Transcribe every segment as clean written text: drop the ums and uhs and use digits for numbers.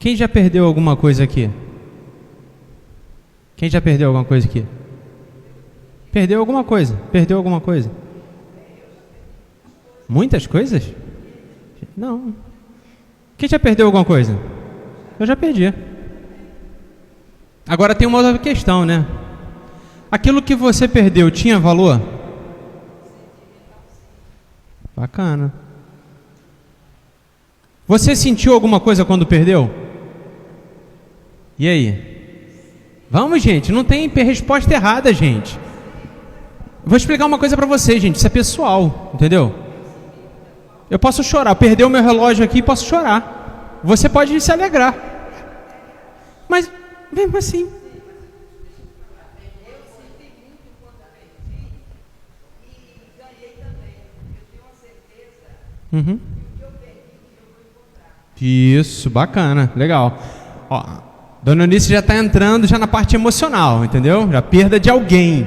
Quem já perdeu alguma coisa aqui? Quem já perdeu alguma coisa aqui? Perdeu alguma coisa? Perdeu alguma coisa? Muitas coisas? Não. Quem já perdeu alguma coisa? Eu já perdi. Agora tem uma outra questão, né? Aquilo que você perdeu tinha valor? Bacana. Você sentiu alguma coisa quando perdeu? E aí? Vamos, gente, não tem resposta errada, gente. Vou explicar uma coisa pra vocês, gente, isso é pessoal, entendeu? Eu posso chorar, perder o meu relógio aqui, posso chorar. Você pode se alegrar. Mas, mesmo assim... Uhum. Isso, bacana, legal. Ó, Dona Eunice já está entrando já na parte emocional, entendeu? Já perda de alguém.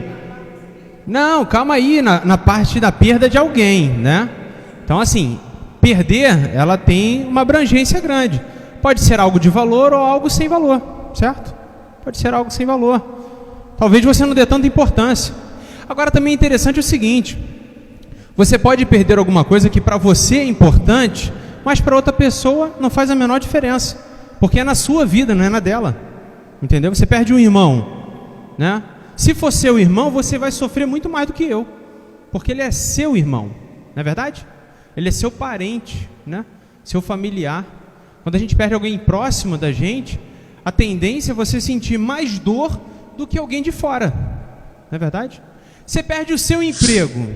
Não, calma aí, na parte da perda de alguém, né? Então assim, perder, ela tem uma abrangência grande. Pode ser algo de valor ou algo sem valor, certo? Pode ser algo sem valor. Talvez você não dê tanta importância. Agora também é interessante o seguinte: você pode perder alguma coisa que para você é importante, mas para outra pessoa não faz a menor diferença, porque é na sua vida, não é na dela. Entendeu? Você perde um irmão, né? Se for seu irmão, você vai sofrer muito mais do que eu, porque ele é seu irmão, não é verdade? Ele é seu parente, né? Seu familiar. Quando a gente perde alguém próximo da gente, a tendência é você sentir mais dor do que alguém de fora, não é verdade? Você perde o seu emprego.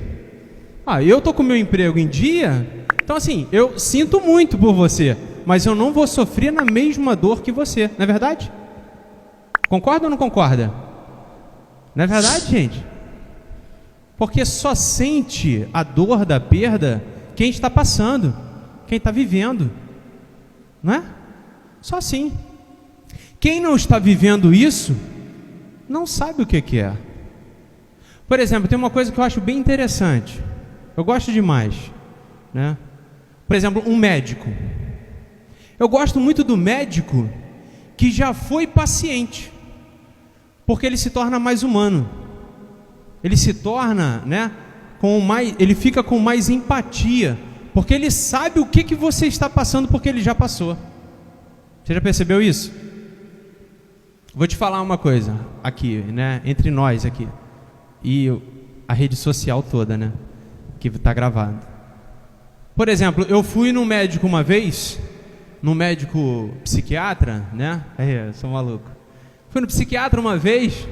Eu estou com o meu emprego em dia, então assim, eu sinto muito por você, mas eu não vou sofrer na mesma dor que você, não é verdade? Concorda ou não concorda? Não é verdade, gente? Porque só sente a dor da perda quem está passando, quem está vivendo, não é? Só assim. Quem não está vivendo isso, não sabe o que é. Por exemplo, tem uma coisa que eu acho bem interessante. Eu gosto demais, né? Por exemplo, um médico. Eu gosto muito do médico que já foi paciente, porque ele se torna mais humano. Ele se torna, né, ele fica com mais empatia, porque ele sabe o que você está passando, porque ele já passou. Você já percebeu isso? Vou te falar uma coisa aqui, né, entre nós aqui e a rede social toda, né, que está gravado. Por exemplo, eu fui num médico uma vez, num médico psiquiatra, né? Eu sou maluco. Fui no psiquiatra uma vez,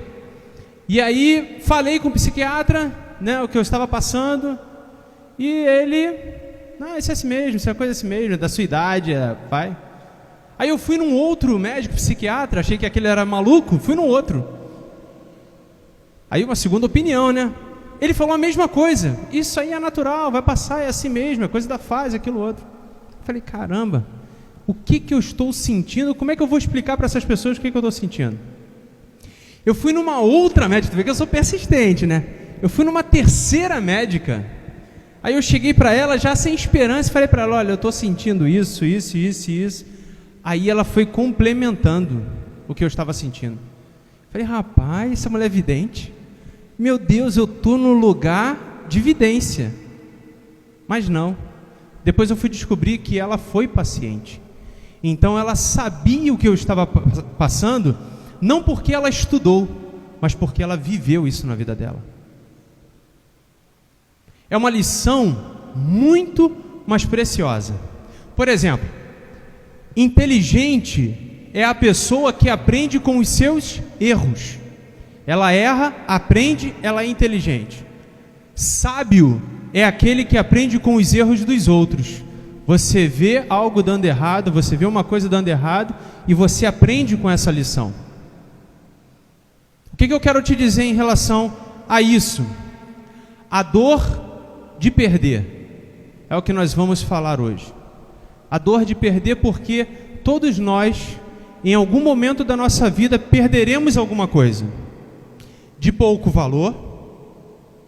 e aí falei com o psiquiatra, né, o que eu estava passando, e ele, isso é assim mesmo, isso é coisa assim mesmo, da sua idade, pai. Aí eu fui num outro médico psiquiatra, achei que aquele era maluco, fui num outro. Aí uma segunda opinião, né? Ele falou a mesma coisa. Isso aí é natural, vai passar, é assim mesmo, é coisa da fase, aquilo outro. Eu falei, caramba, o que eu estou sentindo? Como é que eu vou explicar para essas pessoas o que eu estou sentindo? Eu fui numa outra médica, tu vê que eu sou persistente, né? Eu fui numa terceira médica. Aí eu cheguei para ela já sem esperança e falei para ela, olha, eu estou sentindo isso. Aí ela foi complementando o que eu estava sentindo. Eu falei, rapaz, essa mulher é vidente. Meu Deus, eu estou no lugar de vidência. Mas não. Depois eu fui descobrir que ela foi paciente. Então ela sabia o que eu estava passando, não porque ela estudou, mas porque ela viveu isso na vida dela. É uma lição muito mais preciosa. Por exemplo, inteligente é a pessoa que aprende com os seus erros. Ela erra, aprende, ela é inteligente. Sábio é aquele que aprende com os erros dos outros. Você vê algo dando errado, você vê uma coisa dando errado e você aprende com essa lição. O que eu quero te dizer em relação a isso? A dor de perder é o que nós vamos falar hoje. A dor de perder, porque todos nós, em algum momento da nossa vida, perderemos alguma coisa. De pouco valor,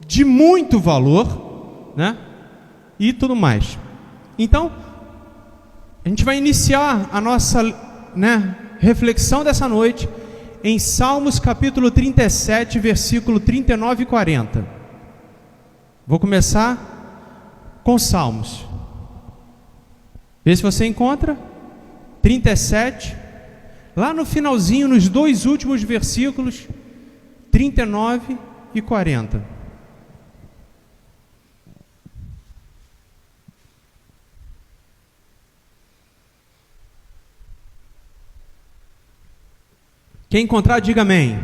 de muito valor, né? E tudo mais. Então, a gente vai iniciar a nossa reflexão dessa noite em Salmos capítulo 37, versículo 39 e 40. Vou começar com Salmos. Vê se você encontra. 37, lá no finalzinho, nos dois últimos versículos, 39 e 40. Quem encontrar, diga amém.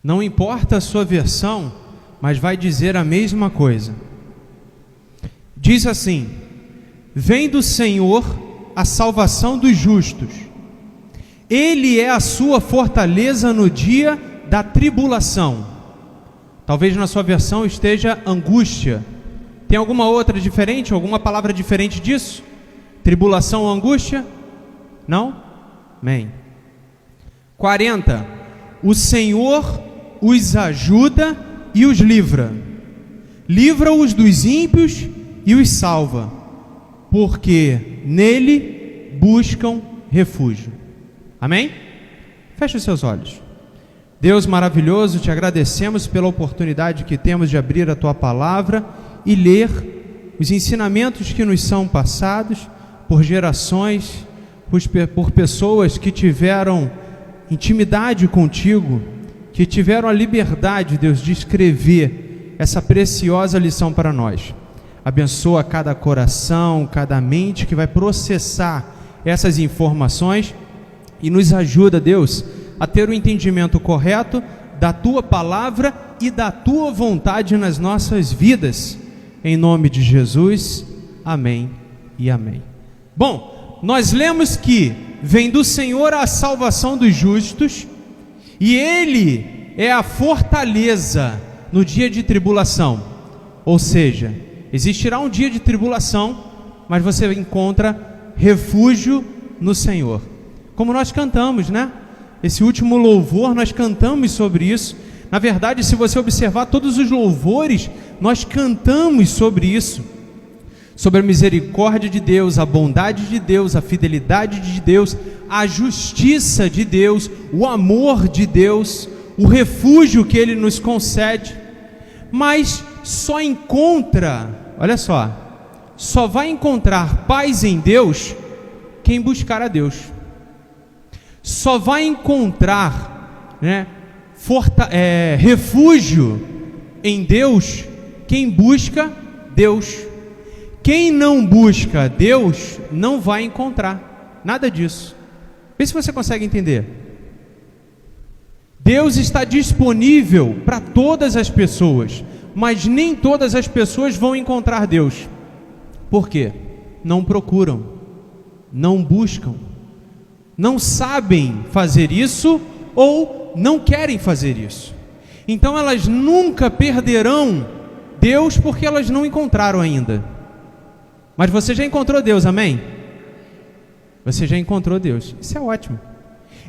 Não importa a sua versão, mas vai dizer a mesma coisa. Diz assim: vem do Senhor a salvação dos justos. Ele é a sua fortaleza no dia da tribulação. Talvez na sua versão esteja angústia. Tem alguma outra diferente? Alguma palavra diferente disso? Tribulação ou angústia? Não? Amém. 40. O Senhor os ajuda e os livra. Livra-os dos ímpios e os salva, porque nele buscam refúgio. Amém? Feche os seus olhos. Deus maravilhoso, te agradecemos pela oportunidade que temos de abrir a tua palavra e ler os ensinamentos que nos são passados por gerações, por pessoas que tiveram intimidade contigo, que tiveram a liberdade, Deus, de escrever essa preciosa lição para nós. Abençoa cada coração, cada mente que vai processar essas informações e nos ajuda, Deus, a ter o entendimento correto da tua palavra e da tua vontade nas nossas vidas. Em nome de Jesus, amém e amém. Bom, nós lemos que vem do Senhor a salvação dos justos, e Ele é a fortaleza no dia de tribulação. Ou seja, existirá um dia de tribulação, mas você encontra refúgio no Senhor. Como nós cantamos, Esse último louvor, nós cantamos sobre isso. Na verdade, se você observar todos os louvores, nós cantamos sobre isso, sobre a misericórdia de Deus, a bondade de Deus, a fidelidade de Deus, a justiça de Deus, o amor de Deus, o refúgio que Ele nos concede. Mas só vai encontrar paz em Deus quem buscar a Deus. Só vai encontrar, refúgio em Deus quem busca Deus. Quem não busca Deus não vai encontrar nada disso. Vê se você consegue entender. Deus está disponível para todas as pessoas, mas nem todas as pessoas vão encontrar Deus. Por quê? Não procuram, não buscam, não sabem fazer isso ou não querem fazer isso. Então elas nunca perderão Deus porque elas não encontraram ainda. Mas você já encontrou Deus, amém? Você já encontrou Deus, isso é ótimo.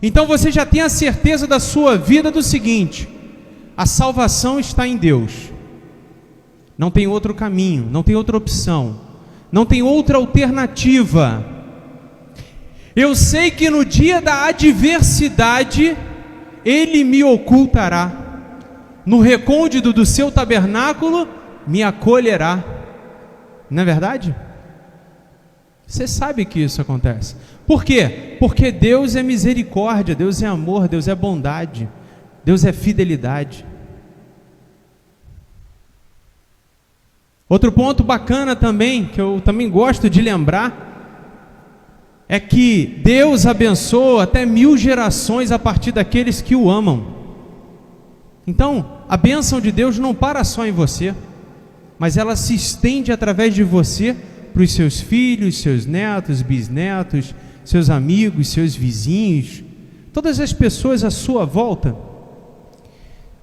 Então você já tem a certeza da sua vida do seguinte: a salvação está em Deus. Não tem outro caminho, não tem outra opção, não tem outra alternativa. Eu sei que no dia da adversidade Ele me ocultará, no recôndito do seu tabernáculo me acolherá. Não é verdade? Você sabe que isso acontece. Por quê? Porque Deus é misericórdia, Deus é amor, Deus é bondade, Deus é fidelidade. Outro ponto bacana também, que eu também gosto de lembrar, é que Deus abençoa até 1000 gerações a partir daqueles que o amam. Então, a bênção de Deus não para só em você, mas ela se estende através de você para os seus filhos, seus netos, bisnetos, seus amigos, seus vizinhos, todas as pessoas à sua volta.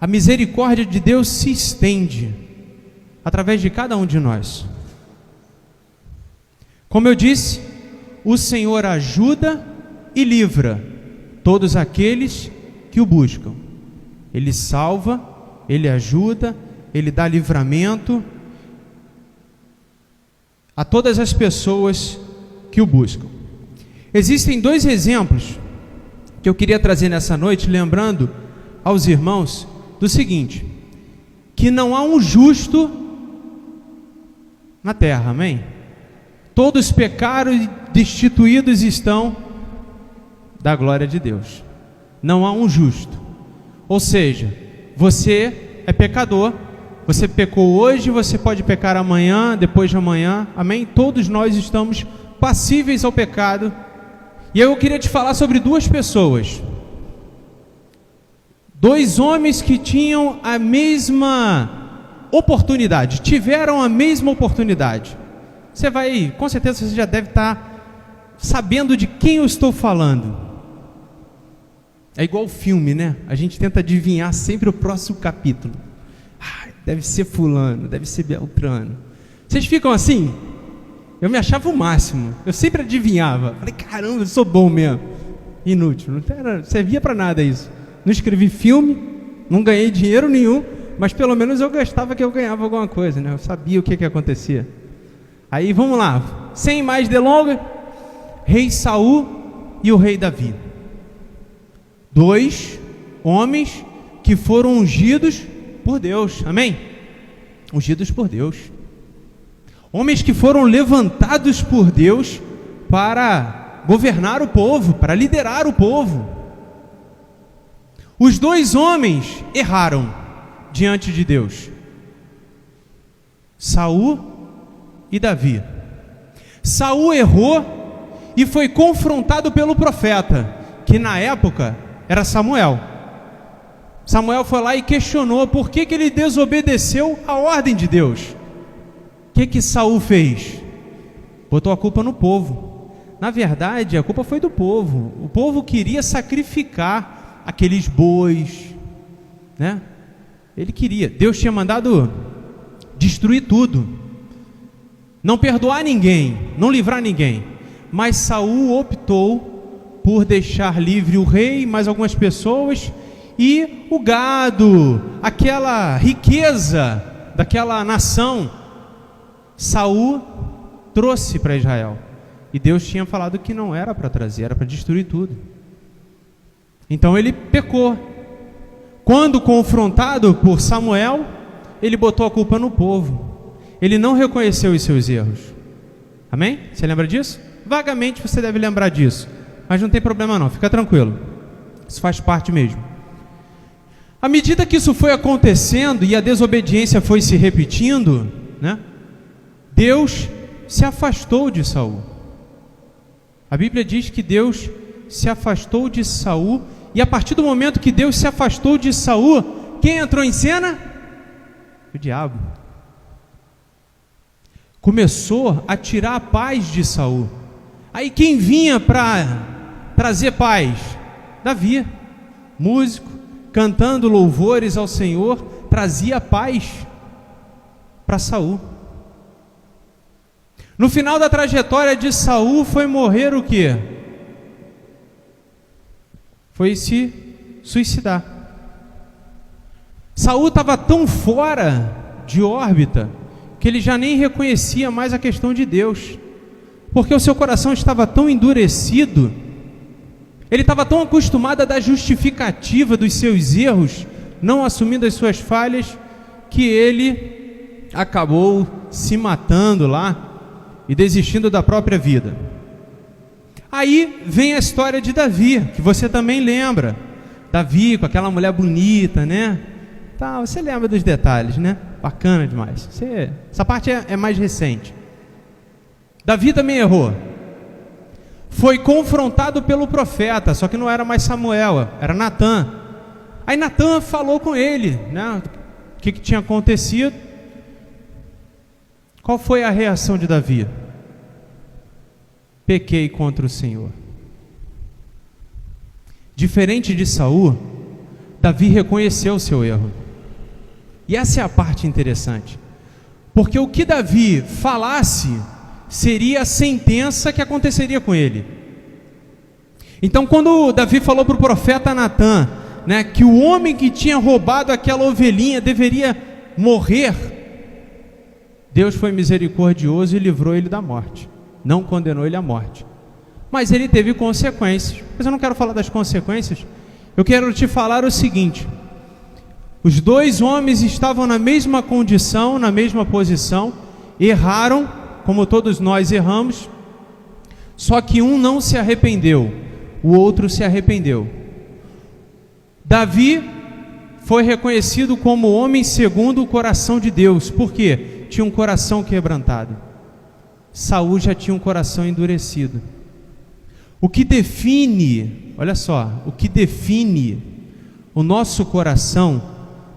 A misericórdia de Deus se estende através de cada um de nós. Como eu disse, o Senhor ajuda e livra todos aqueles que o buscam. Ele salva, Ele ajuda, Ele dá livramento. a todas as pessoas que o buscam. Existem dois exemplos que eu queria trazer nessa noite, lembrando aos irmãos do seguinte: que não há um justo na terra, amém? Todos pecaram e destituídos estão da glória de Deus. Não há um justo. Ou seja, você é pecador, você pecou hoje, você pode pecar amanhã, depois de amanhã, amém? Todos nós estamos passíveis ao pecado. E eu queria te falar sobre duas pessoas, dois homens que tinham a mesma oportunidade, tiveram a mesma oportunidade. Você vai, com certeza você já deve estar sabendo de quem eu estou falando. É igual filme, né? A gente tenta adivinhar sempre o próximo capítulo. Deve ser fulano, deve ser Beltrano. Vocês ficam assim? Eu me achava o máximo, eu sempre adivinhava. Falei, caramba, eu sou bom mesmo. Inútil, não servia para nada isso. Não escrevi filme, não ganhei dinheiro nenhum, mas pelo menos eu gostava que eu ganhava alguma coisa, né? Eu sabia o que acontecia. Aí vamos lá, sem mais delongas, rei Saul e o rei Davi. Dois homens que foram ungidos por Deus, amém? Ungidos por Deus. Homens que foram levantados por Deus para governar o povo, para liderar o povo. Os dois homens erraram diante de Deus, Saul e Davi. Saul errou e foi confrontado pelo profeta, que na época era Samuel. Samuel foi lá e questionou por que ele desobedeceu a ordem de Deus. O que Saul fez? Botou a culpa no povo. Na verdade, a culpa foi do povo. O povo queria sacrificar aqueles bois, né? Ele queria. Deus tinha mandado destruir tudo, não perdoar ninguém, não livrar ninguém. Mas Saul optou por deixar livre o rei, mais algumas pessoas, e o gado, aquela riqueza daquela nação, Saul trouxe para Israel. E Deus tinha falado que não era para trazer, era para destruir tudo. Então ele pecou. Quando confrontado por Samuel, ele botou a culpa no povo. Ele não reconheceu os seus erros. Amém? Você lembra disso? Vagamente você deve lembrar disso, mas não tem problema não, fica tranquilo. Isso faz parte mesmo. À medida que isso foi acontecendo e a desobediência foi se repetindo, né? Deus se afastou de Saul. A Bíblia diz que Deus se afastou de Saul, e a partir do momento que Deus se afastou de Saul, quem entrou em cena? O diabo. Começou a tirar a paz de Saul. Aí quem vinha para trazer paz? Davi, músico, cantando louvores ao Senhor, trazia paz para Saul. No final da trajetória de Saul foi morrer o quê? Foi se suicidar. Saul estava tão fora de órbita que ele já nem reconhecia mais a questão de Deus, porque o seu coração estava tão endurecido, ele estava tão acostumado a dar justificativa dos seus erros, não assumindo as suas falhas, que ele acabou se matando lá e desistindo da própria vida. Aí vem a história de Davi, que você também lembra. Davi com aquela mulher bonita, né? Tá, você lembra dos detalhes, né? Bacana demais. Essa parte é mais recente. Davi também errou. Foi confrontado pelo profeta, só que não era mais Samuel, era Natã. Aí Natã falou com ele, né? O que tinha acontecido. Qual foi a reação de Davi? Pequei contra o Senhor. Diferente de Saul, Davi reconheceu o seu erro. E essa é a parte interessante, porque o que Davi falasse seria a sentença que aconteceria com ele. Então quando Davi falou para o profeta Natã, né, que o homem que tinha roubado aquela ovelhinha deveria morrer, Deus foi misericordioso e livrou ele da morte, não condenou ele à morte, mas ele teve consequências. Mas eu não quero falar das consequências, eu quero te falar o seguinte: os dois homens estavam na mesma condição, na mesma posição, erraram, como todos nós erramos, só que um não se arrependeu, o outro se arrependeu. Davi foi reconhecido como homem segundo o coração de Deus. Por quê? Tinha um coração quebrantado. Saul já tinha um coração endurecido. O que define, olha só, o que define o nosso coração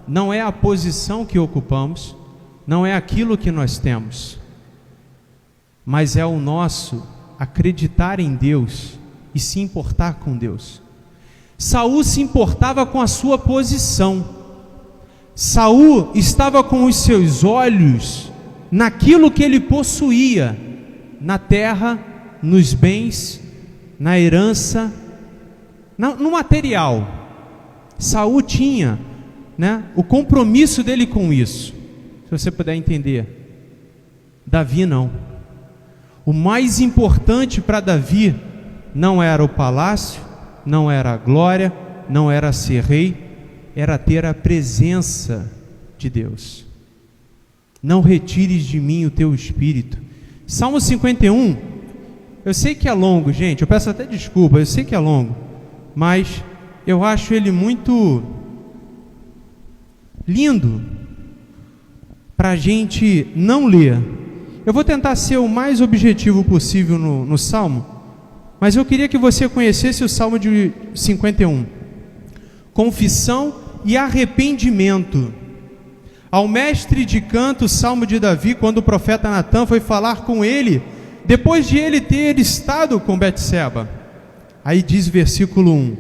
não é a posição que ocupamos, não é aquilo que nós temos, mas é o nosso acreditar em Deus e se importar com Deus. Saul se importava com a sua posição. Saul estava com os seus olhos naquilo que ele possuía, na terra, nos bens, na herança, no material. Saul tinha, o compromisso dele com isso, se você puder entender. Davi não. O mais importante para Davi não era o palácio, não era a glória, não era ser rei, era ter a presença de Deus. Não retires de mim o teu espírito. Salmo 51, eu sei que é longo, gente, eu peço até desculpa, eu sei que é longo, mas eu acho ele muito lindo para a gente não ler. Eu vou tentar ser o mais objetivo possível no Salmo, mas eu queria que você conhecesse o Salmo de 51. Confissão e arrependimento. Ao mestre de canto, o Salmo de Davi, quando o profeta Natã foi falar com ele, depois de ele ter estado com Betseba. Aí diz versículo 1: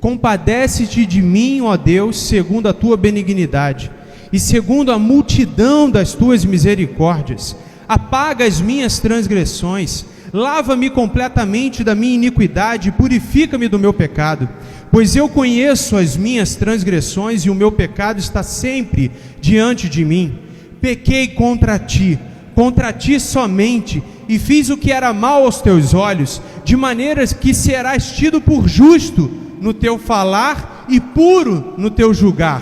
compadece-te de mim, ó Deus, segundo a tua benignidade, e segundo a multidão das tuas misericórdias. Apaga as minhas transgressões, lava-me completamente da minha iniquidade, e purifica-me do meu pecado. Pois eu conheço as minhas transgressões, e o meu pecado está sempre diante de mim. Pequei contra ti somente, e fiz o que era mal aos teus olhos, de maneira que serás tido por justo no teu falar e puro no teu julgar.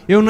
Eu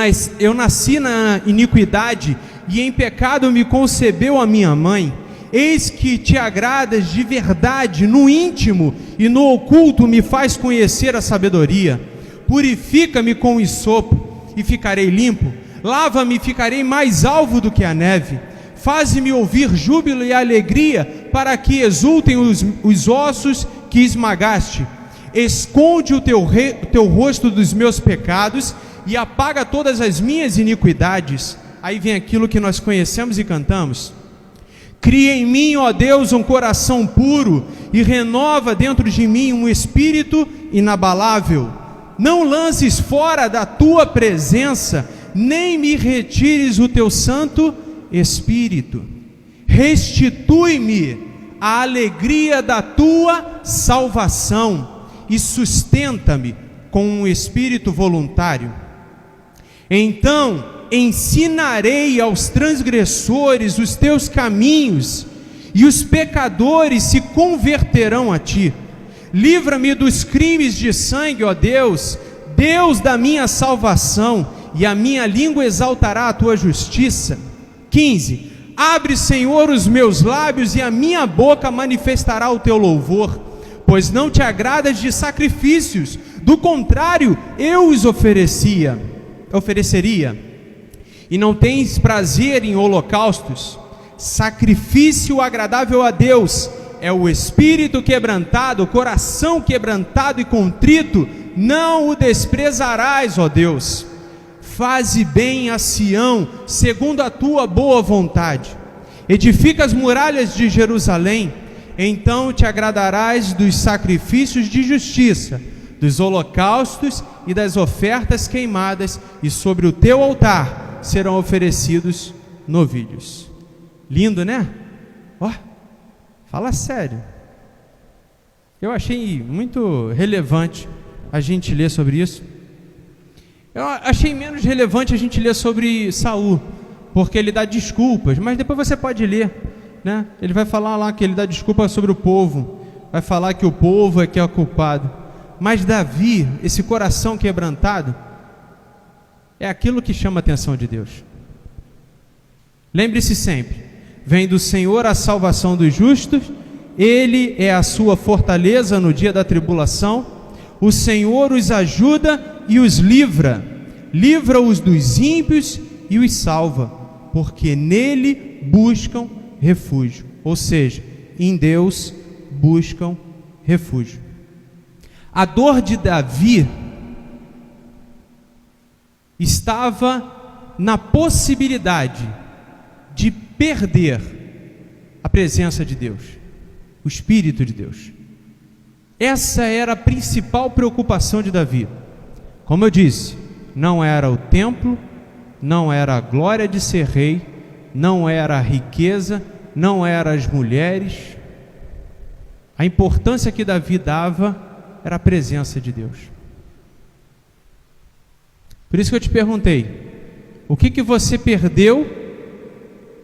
nasci na iniquidade, e em pecado me concebeu a minha mãe. Eis que te agradas de verdade no íntimo, e no oculto me faz conhecer a sabedoria. Purifica-me com hisopo, e ficarei limpo. Lava-me e ficarei mais alvo do que a neve. Faze-me ouvir júbilo e alegria, para que exultem os ossos que esmagaste. Esconde o teu rosto dos meus pecados, e apaga todas as minhas iniquidades. Aí vem aquilo que nós conhecemos e cantamos. Cria em mim, ó Deus, um coração puro, e renova dentro de mim um espírito inabalável. Não lances fora da tua presença, nem me retires o teu santo espírito. Restitui-me a alegria da tua salvação, e sustenta-me com um espírito voluntário. Então ensinarei aos transgressores os teus caminhos, e os pecadores se converterão a ti. Livra-me dos crimes de sangue, ó Deus, Deus da minha salvação, e a minha língua exaltará a tua justiça. 15. Abre, Senhor, os meus lábios, e a minha boca manifestará o teu louvor, pois não te agradas de sacrifícios, do contrário eu os ofereceria. E não tens prazer em holocaustos. Sacrifício agradável a Deus é o espírito quebrantado, o coração quebrantado e contrito, não o desprezarás, ó Deus. Faze bem a Sião, segundo a tua boa vontade. Edifica as muralhas de Jerusalém, então te agradarás dos sacrifícios de justiça, dos holocaustos e das ofertas queimadas, e sobre o teu altar serão oferecidos novilhos. Lindo, né? Fala sério. Eu achei muito relevante a gente ler sobre isso. Eu achei menos relevante a gente ler sobre Saul, porque ele dá desculpas, mas depois você pode ler, né? Ele vai falar lá que ele dá desculpa sobre o povo, vai falar que o povo é que é o culpado. Mas Davi, esse coração quebrantado, é aquilo que chama a atenção de Deus. Lembre-se sempre, vem do Senhor a salvação dos justos, Ele é a sua fortaleza no dia da tribulação, o Senhor os ajuda e os livra, livra-os dos ímpios e os salva, porque nele buscam refúgio, ou seja, em Deus buscam refúgio. A dor de Davi estava na possibilidade de perder a presença de Deus, o Espírito de Deus. Essa era a principal preocupação de Davi. Como eu disse, não era o templo, não era a glória de ser rei, não era a riqueza, não eram as mulheres. A importância que Davi dava era a presença de Deus. Por isso que eu te perguntei, o que você perdeu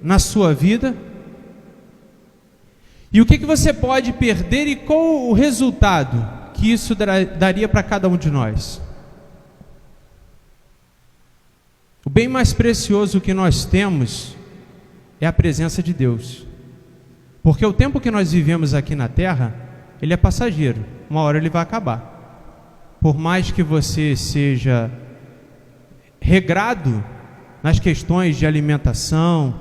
na sua vida? E o que você pode perder e qual o resultado que isso daria para cada um de nós? O bem mais precioso que nós temos é a presença de Deus. Porque o tempo que nós vivemos aqui na terra, ele é passageiro, uma hora ele vai acabar. Por mais que você seja regrado nas questões de alimentação,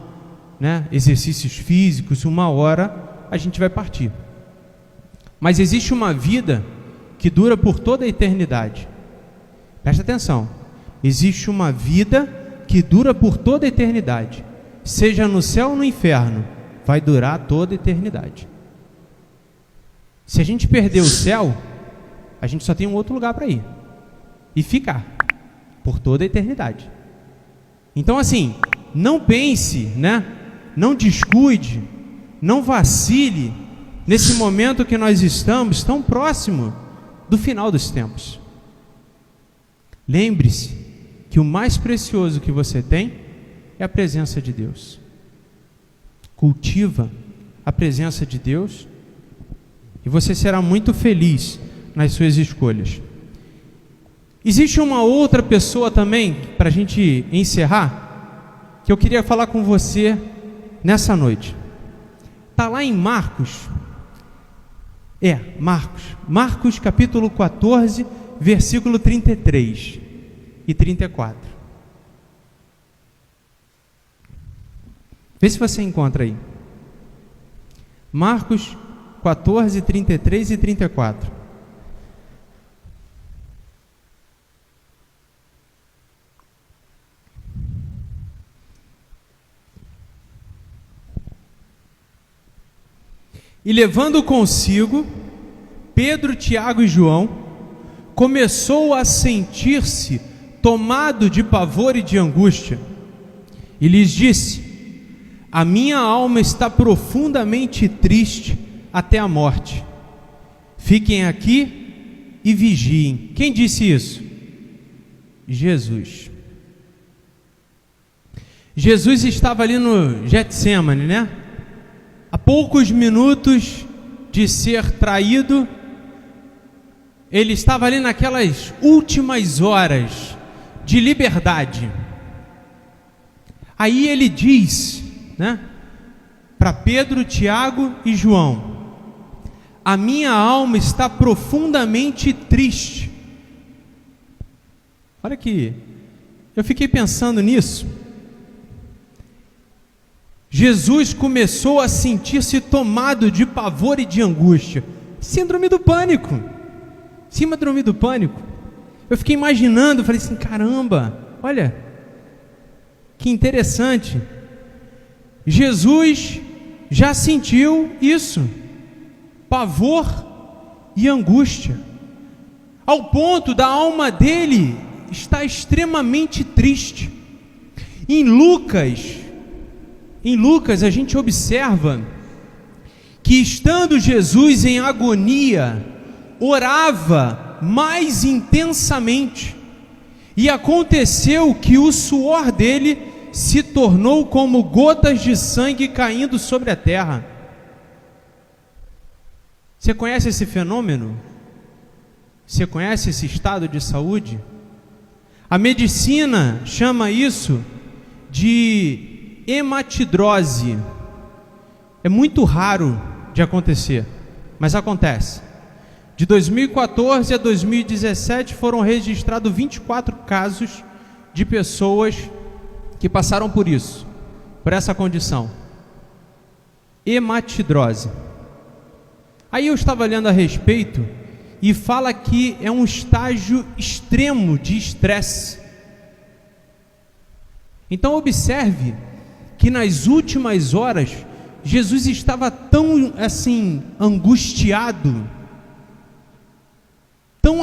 né, exercícios físicos, uma hora a gente vai partir. Mas existe uma vida que dura por toda a eternidade. Presta atenção, existe uma vida que dura por toda a eternidade, seja no céu ou no inferno, vai durar toda a eternidade. Se a gente perder o céu, a gente só tem um outro lugar para ir e ficar por toda a eternidade. Então assim, não pense, né? Não descuide, não vacile nesse momento que nós estamos tão próximo do final dos tempos. Lembre-se que o mais precioso que você tem é a presença de Deus. Cultiva a presença de Deus e você será muito feliz nas suas escolhas. Existe uma outra pessoa também, para a gente encerrar, que eu queria falar com você nessa noite. Está lá em Marcos. Marcos capítulo 14, versículo 33 e 34. Vê se você encontra aí. Marcos 14, 33 e 34. E levando consigo Pedro, Tiago e João, começou a sentir-se tomado de pavor e de angústia, e lhes disse: a minha alma está profundamente triste até a morte. Fiquem aqui e vigiem. Quem disse isso? Jesus. Jesus estava ali no Getsemane, né? A poucos minutos de ser traído, ele estava ali naquelas últimas horas de liberdade. Aí ele diz, né, para Pedro, Tiago e João: a minha alma está profundamente triste. Olha aqui, eu fiquei pensando nisso. Jesus começou a sentir-se tomado de pavor e de angústia. Síndrome do pânico. Síndrome do pânico. Eu fiquei imaginando, falei assim, caramba, olha, que interessante. Jesus já sentiu isso, pavor e angústia, ao ponto da alma dele estar extremamente triste. Em Lucas a gente observa que, estando Jesus em agonia, orava mais intensamente, e aconteceu que o suor dele se tornou como gotas de sangue caindo sobre a terra. Você conhece esse fenômeno? Você conhece esse estado de saúde? A medicina chama isso de hematidrose. É muito raro de acontecer, mas acontece. De 2014 a 2017 foram registrados 24 casos de pessoas que passaram por isso, por essa condição. Hematidrose. Aí eu estava lendo a respeito e fala que é um estágio extremo de estresse. Então observe que nas últimas horas Jesus estava tão assim angustiado, tão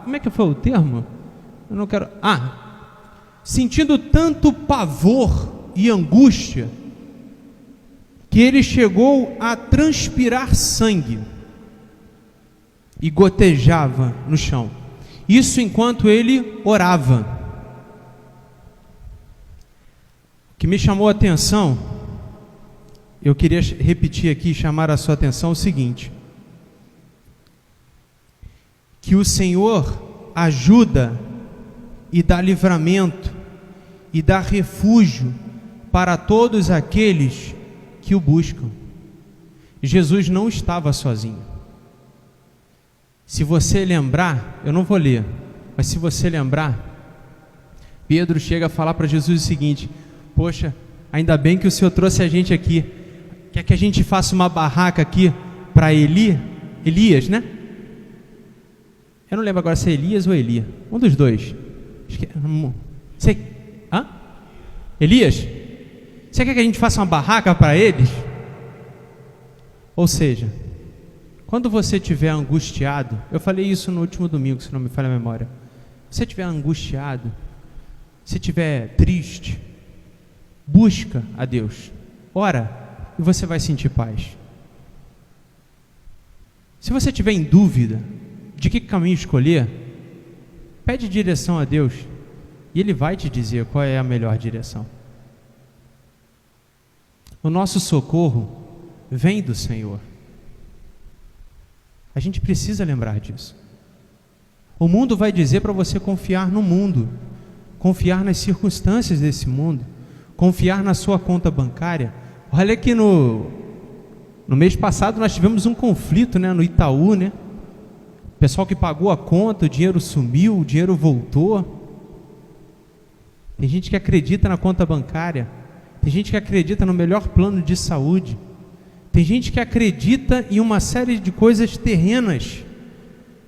como é que foi o termo? Eu não quero. Sentindo tanto pavor e angústia que ele chegou a transpirar sangue e gotejava no chão. Isso enquanto ele orava. O que me chamou a atenção, eu queria repetir aqui, chamar a sua atenção, o seguinte: que o Senhor ajuda e dá livramento e dá refúgio para todos aqueles que o buscam. Jesus não estava sozinho. Se você lembrar, eu não vou ler, mas se você lembrar, Pedro chega a falar para Jesus o seguinte: poxa, ainda bem que o Senhor trouxe a gente aqui. Quer que a gente faça uma barraca aqui para Elias, né? Eu não lembro agora se é Elias ou Elia, um dos dois. Elias? Você quer que a gente faça uma barraca para eles? Ou seja, quando você estiver angustiado, eu falei isso no último domingo, se não me falha a memória. Se você estiver angustiado, se estiver triste, busca a Deus, ora, e você vai sentir paz. Se você estiver em dúvida de que caminho escolher, pede direção a Deus e Ele vai te dizer qual é a melhor direção. O nosso socorro vem do Senhor. A gente precisa lembrar disso. O mundo vai dizer para você confiar no mundo, confiar nas circunstâncias desse mundo, confiar na sua conta bancária. Olha que no mês passado nós tivemos um conflito, né, no Itaú, né? O pessoal que pagou a conta, o dinheiro sumiu, o dinheiro voltou. Tem gente que acredita na conta bancária, tem gente que acredita no melhor plano de saúde, tem gente que acredita em uma série de coisas terrenas,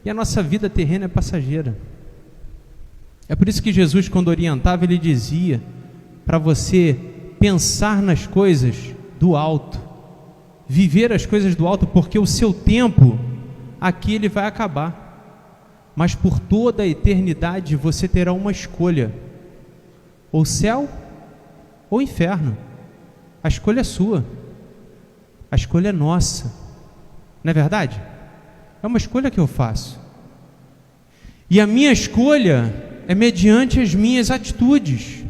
e a nossa vida terrena é passageira. É por isso que Jesus, quando orientava, ele dizia para você pensar nas coisas do alto, viver as coisas do alto, porque o seu tempo aqui ele vai acabar, mas por toda a eternidade você terá uma escolha: ou céu ou inferno. A escolha é sua, a escolha é nossa, não é verdade? É uma escolha que eu faço, e a minha escolha é mediante as minhas atitudes,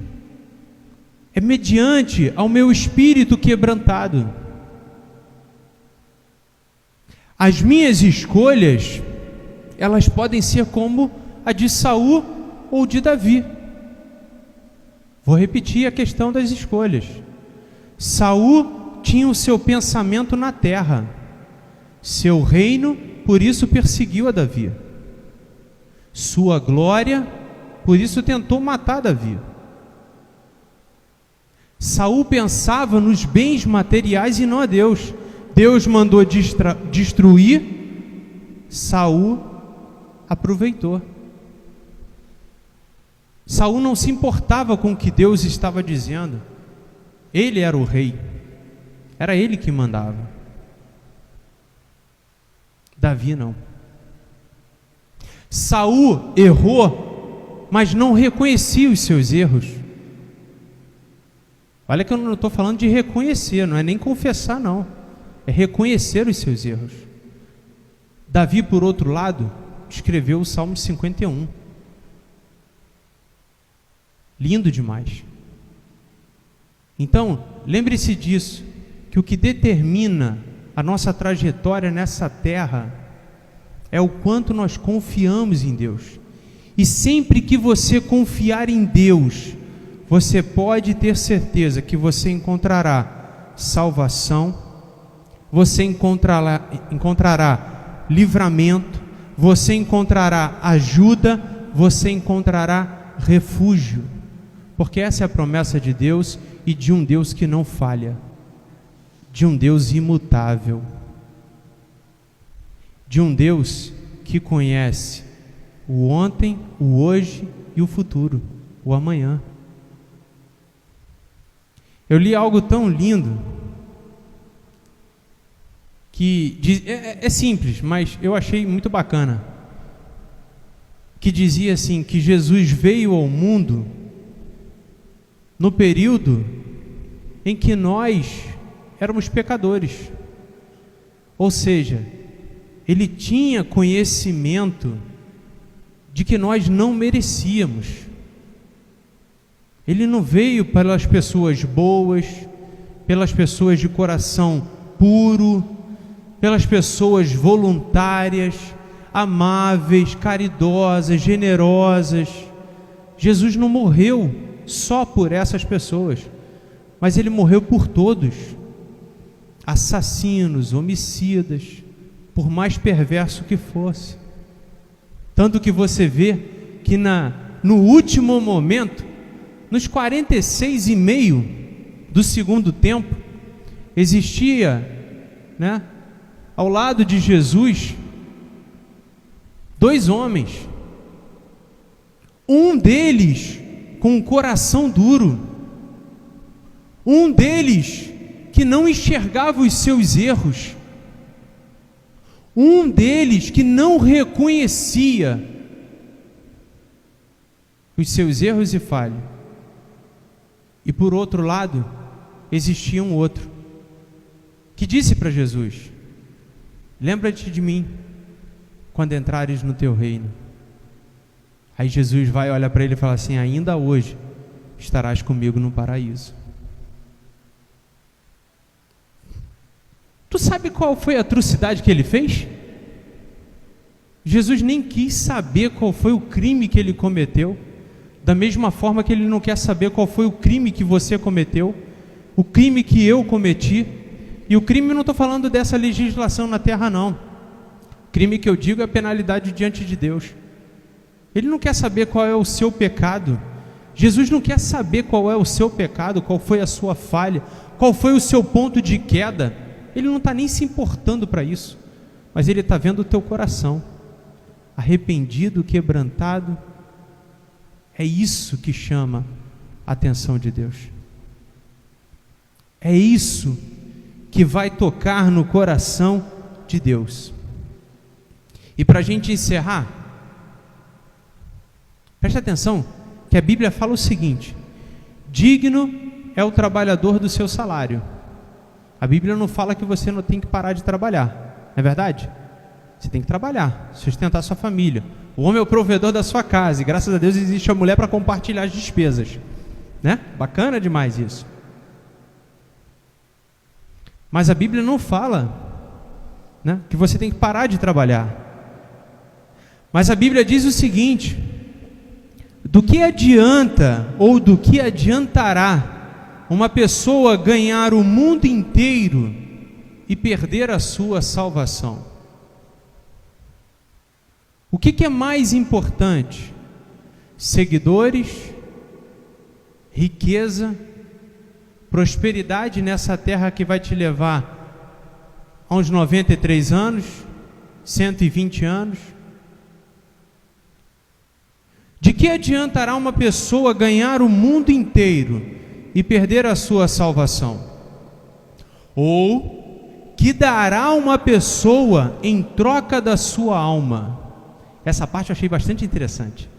é mediante ao meu espírito quebrantado. As minhas escolhas, elas podem ser como a de Saul ou de Davi. Vou repetir a questão das escolhas. Saul tinha o seu pensamento na terra, seu reino, por isso perseguiu a Davi, sua glória, por isso tentou matar Davi. Saul pensava nos bens materiais e não a Deus. Deus mandou destruir, Saul aproveitou. Saul não se importava com o que Deus estava dizendo. Ele era o rei, era ele que mandava. Davi não. Saul errou, mas não reconhecia os seus erros. Olha que eu não estou falando de reconhecer, não é nem confessar não, é reconhecer os seus erros. Davi, por outro lado, escreveu o Salmo 51. Lindo demais. Então, lembre-se disso, que o que determina a nossa trajetória nessa terra é o quanto nós confiamos em Deus. E sempre que você confiar em Deus, você pode ter certeza que você encontrará salvação, você encontrará livramento, você encontrará ajuda, você encontrará refúgio, porque essa é a promessa de Deus e de um Deus que não falha, de um Deus imutável, de um Deus que conhece o ontem, o hoje e o futuro, o amanhã. Eu li algo tão lindo que é simples, mas eu achei muito bacana, que dizia assim, que Jesus veio ao mundo no período em que nós éramos pecadores, ou seja, ele tinha conhecimento de que nós não merecíamos. Ele não veio pelas pessoas boas, pelas pessoas de coração puro, pelas pessoas voluntárias, amáveis, caridosas, generosas. Jesus não morreu só por essas pessoas, mas ele morreu por todos, assassinos, homicidas, por mais perverso que fosse. Tanto que você vê que no último momento, nos 46,5 do segundo tempo, existia, ao lado de Jesus, 2 homens, um deles com um coração duro, um deles que não enxergava os seus erros, um deles que não reconhecia os seus erros e falhas. E por outro lado, existia um outro que disse para Jesus: lembra-te de mim quando entrares no teu reino. Aí Jesus vai olhar para ele e fala assim: ainda hoje estarás comigo no paraíso. Tu sabe qual foi a atrocidade que ele fez? Jesus nem quis saber qual foi o crime que ele cometeu, da mesma forma que ele não quer saber qual foi o crime que você cometeu, o crime que eu cometi. E o crime, eu não estou falando dessa legislação na terra não, crime que eu digo é a penalidade diante de Deus. Ele não quer saber qual é o seu pecado. Jesus não quer saber qual é o seu pecado, qual foi a sua falha, qual foi o seu ponto de queda. Ele não está nem se importando para isso, mas ele está vendo o teu coração arrependido, quebrantado. É isso que chama a atenção de Deus. É isso que vai tocar no coração de Deus. E para a gente encerrar, preste atenção que a Bíblia fala o seguinte: digno é o trabalhador do seu salário. A Bíblia não fala que você não tem que parar de trabalhar, não é verdade? Você tem que trabalhar, sustentar sua família. O homem é o provedor da sua casa, e graças a Deus existe a mulher para compartilhar as despesas, Bacana demais isso. Mas a Bíblia não fala, que você tem que parar de trabalhar. Mas a Bíblia diz o seguinte: do que adianta ou do que adiantará uma pessoa ganhar o mundo inteiro e perder a sua salvação? O que é mais importante? Seguidores, riqueza, prosperidade nessa terra que vai te levar a uns 93 anos, 120 anos? De que adiantará uma pessoa ganhar o mundo inteiro e perder a sua salvação? Ou que dará uma pessoa em troca da sua alma? Essa parte eu achei bastante interessante.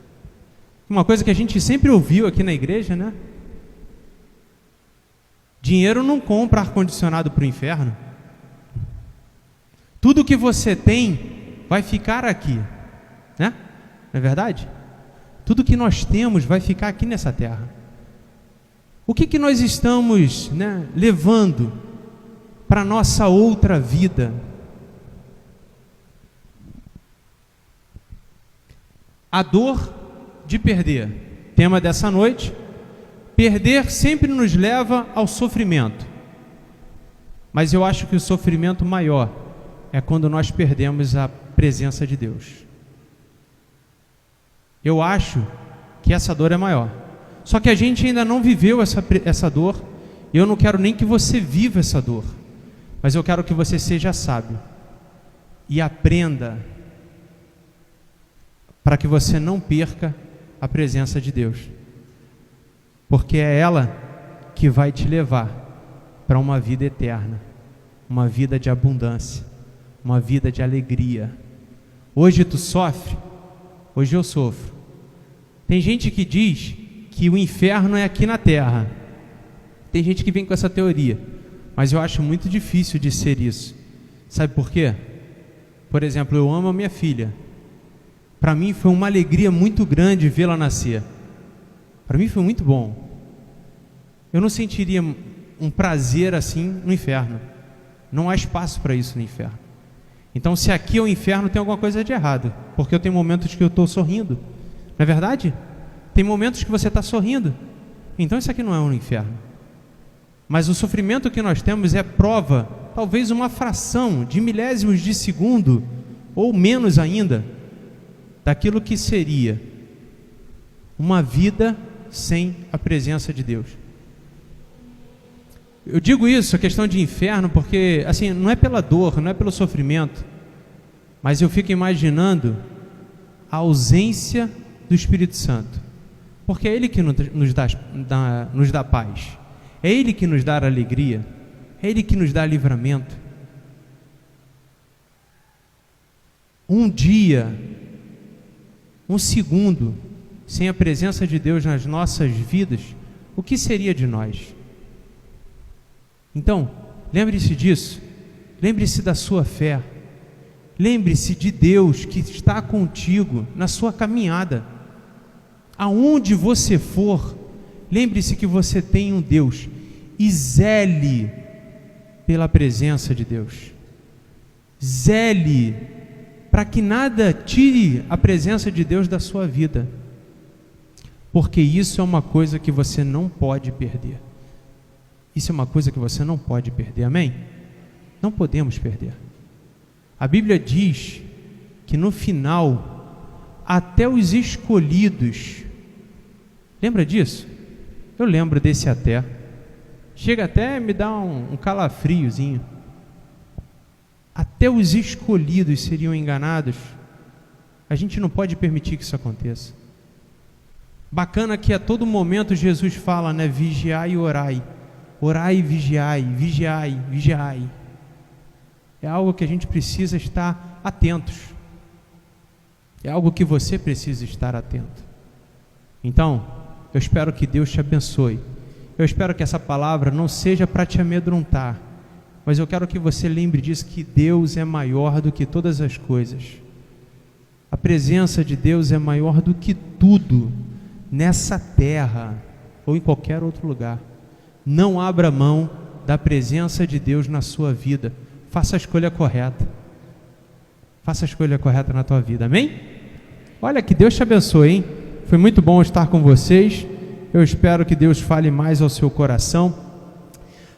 Uma coisa que a gente sempre ouviu aqui na igreja, Dinheiro não compra ar-condicionado para o inferno. Tudo que você tem vai ficar aqui, Não é verdade? Tudo que nós temos vai ficar aqui nessa terra. O que nós estamos, levando para a nossa outra vida? A dor de perder. Tema dessa noite: perder sempre nos leva ao sofrimento. Mas eu acho que o sofrimento maior é quando nós perdemos a presença de Deus. Eu acho que essa dor é maior. Só que a gente ainda não viveu essa dor. E eu não quero nem que você viva essa dor, mas eu quero que você seja sábio e aprenda para que você não perca a presença de Deus, porque é ela que vai te levar para uma vida eterna, uma vida de abundância, uma vida de alegria. Hoje tu sofre, hoje eu sofro. Tem gente que diz que o inferno é aqui na terra. Tem gente que vem com essa teoria, mas eu acho muito difícil de ser isso. Sabe por quê? Por exemplo, eu amo a minha filha. Para mim foi uma alegria muito grande vê-la nascer. Para mim foi muito bom. Eu não sentiria um prazer assim no inferno. Não há espaço para isso no inferno. Então, se aqui é o inferno, tem alguma coisa de errado, porque eu tenho momentos que eu estou sorrindo. Não é verdade? Tem momentos que você está sorrindo. Então isso aqui não é um inferno. Mas o sofrimento que nós temos é prova, talvez uma fração de milésimos de segundo, ou menos ainda, daquilo que seria uma vida sem a presença de Deus. Eu digo isso, a questão de inferno, porque assim, não é pela dor, não é pelo sofrimento, mas eu fico imaginando a ausência do Espírito Santo, porque é Ele que nos dá paz, é Ele que nos dá alegria, é Ele que nos dá livramento. Um dia, um segundo sem a presença de Deus nas nossas vidas, o que seria de nós? Então, lembre-se disso, lembre-se da sua fé, lembre-se de Deus que está contigo na sua caminhada. Aonde você for, lembre-se que você tem um Deus e zele pela presença de Deus. Zele para que nada tire a presença de Deus da sua vida, porque isso é uma coisa que você não pode perder. Isso é uma coisa que você não pode perder, amém? Não podemos perder. A Bíblia diz que no final, até os escolhidos, lembra disso? Eu lembro desse até. Chega até a me dar um calafriozinho. Até os escolhidos seriam enganados. A gente não pode permitir que isso aconteça. Bacana que a todo momento Jesus fala, vigiai e orai. Orai e vigiai, vigiai, vigiai. É algo que a gente precisa estar atentos. É algo que você precisa estar atento. Então, eu espero que Deus te abençoe. Eu espero que essa palavra não seja para te amedrontar, mas eu quero que você lembre disso, que Deus é maior do que todas as coisas. A presença de Deus é maior do que tudo nessa terra ou em qualquer outro lugar. Não abra mão da presença de Deus na sua vida. Faça a escolha correta. Faça a escolha correta na tua vida, amém? Olha, que Deus te abençoe, hein? Foi muito bom estar com vocês. Eu espero que Deus fale mais ao seu coração.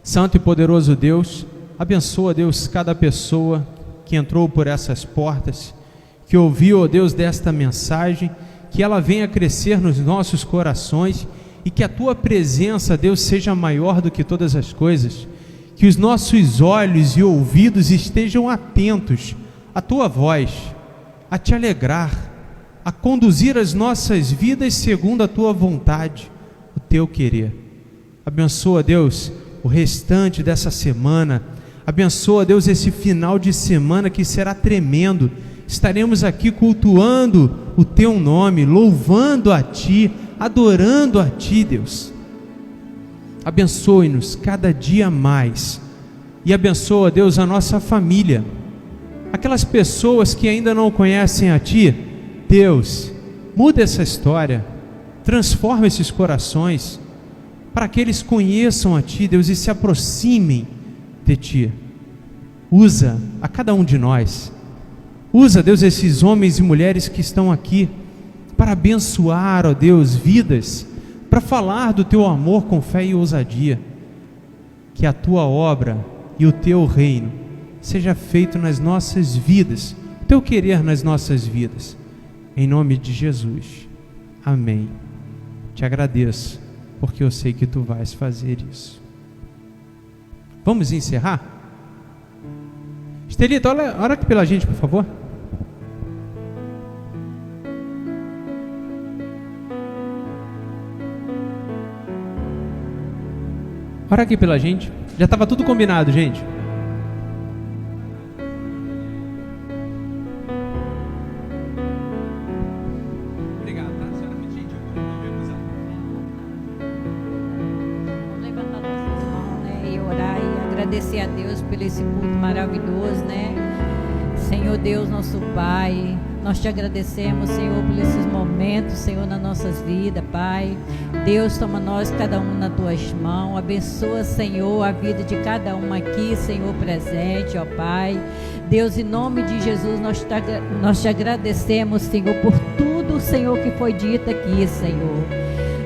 Santo e poderoso Deus, abençoa, Deus, cada pessoa que entrou por essas portas, que ouviu, ó Deus, desta mensagem, que ela venha crescer nos nossos corações e que a tua presença, Deus, seja maior do que todas as coisas, que os nossos olhos e ouvidos estejam atentos à tua voz, a te alegrar, a conduzir as nossas vidas segundo a tua vontade, o teu querer. Abençoa, Deus, o restante dessa semana. Abençoa, Deus, esse final de semana que será tremendo. Estaremos aqui cultuando o teu nome, louvando a ti, adorando a ti, Deus. Abençoe-nos cada dia mais e abençoa, Deus, a nossa família, aquelas pessoas que ainda não conhecem a ti. Deus, muda essa história, transforma esses corações, para que eles conheçam a Ti, Deus, e se aproximem de Ti. Usa a cada um de nós. Usa, Deus, esses homens e mulheres que estão aqui para abençoar, ó Deus, vidas, para falar do Teu amor com fé e ousadia. Que a Tua obra e o Teu reino seja feito nas nossas vidas, o Teu querer nas nossas vidas. Em nome de Jesus. Amém. Te agradeço, porque eu sei que Tu vais fazer isso. Vamos encerrar? Estelita, ora aqui pela gente, por favor. Ora aqui pela gente. Já estava tudo combinado, gente. Obrigado, tá? A senhora me gentil, não me acusar. Vamos levantar nossas mãos, né? E orar e agradecer a Deus por esse culto maravilhoso, né? Senhor Deus, nosso Pai, nós te agradecemos, Senhor, por esses momentos, Senhor, nas nossas vidas, Pai. Deus, toma nós, cada um nas tuas mãos. Abençoa, Senhor, a vida de cada um aqui, Senhor, presente, ó Pai. Deus, em nome de Jesus, nós te agradecemos, Senhor, por tudo, Senhor, que foi dito aqui, Senhor.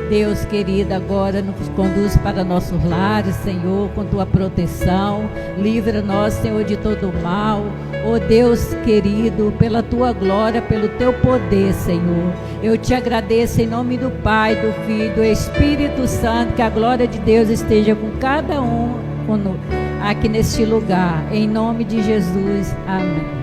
Deus querido, agora nos conduz para nossos lares, Senhor, com tua proteção. Livra-nós, Senhor, de todo mal. Oh Deus querido, pela tua glória, pelo teu poder, Senhor. Eu te agradeço em nome do Pai, do Filho e do Espírito Santo. Que a glória de Deus esteja com cada um aqui neste lugar. Em nome de Jesus. Amém.